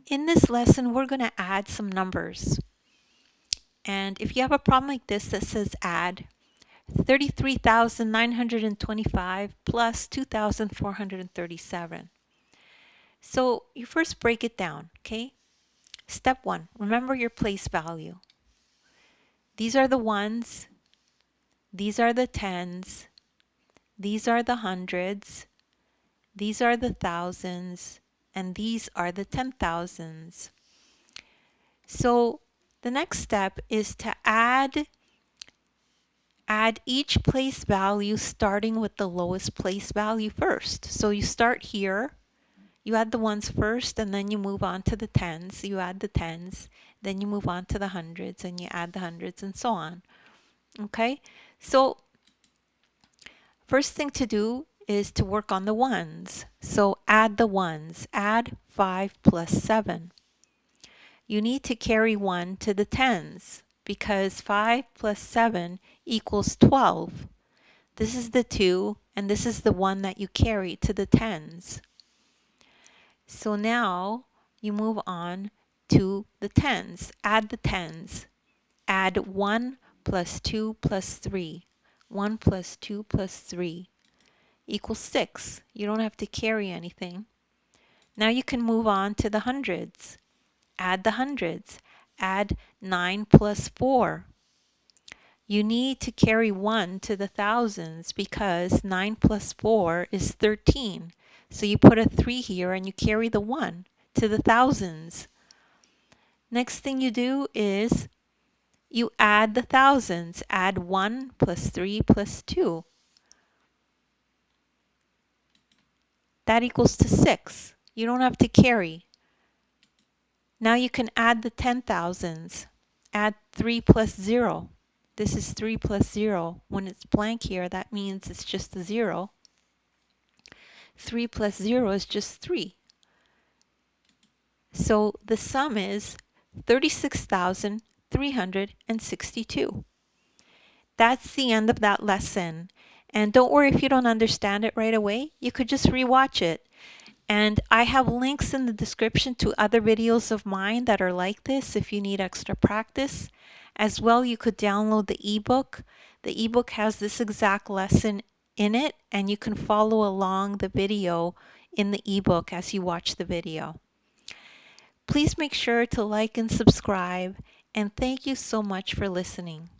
In this lesson, we're going to add some numbers. And if you have a problem like this that says add 33,925 plus 2,437. So you first break it down, okay? Step 1, remember your place value. These are the ones, these are the tens, these are the hundreds, these are the thousands, and these are the 10,000s. So the next step is to add each place value starting with the lowest place value first. So you start here, you add the ones first, and then you move on to the tens. You add the tens, then you move on to the hundreds, and you add the hundreds, and so on. Okay? So first thing to do is to work on the ones. So add the ones. Add 5 plus 7. You need to carry 1 to the tens because 5 plus 7 equals 12. This is the 2, and this is the 1 that you carry to the tens. So now you move on to the tens. Add the tens. Add 1 plus 2 plus 3. 1 plus 2 plus 3 equals 6. You don't have to carry anything. Now you can move on to the hundreds. Add the hundreds. Add 9 plus 4. You need to carry 1 to the thousands because 9 plus 4 is 13. So you put a 3 here and you carry the 1 to the thousands. Next thing you do is you add the thousands. Add 1 plus 3 plus 2. That equals to 6. You don't have to carry. Now you can add the 10,000s. Add 3 plus 0. This is 3 plus 0. When it's blank here, that means it's just a 0. 3 plus 0 is just 3. So the sum is 36,362. That's the end of that lesson. And don't worry if you don't understand it right away. You could just rewatch it. And I have links in the description to other videos of mine that are like this if you need extra practice. As well, you could download the ebook. The ebook has this exact lesson in it, and you can follow along the video in the ebook as you watch the video. Please make sure to like and subscribe, and thank you so much for listening.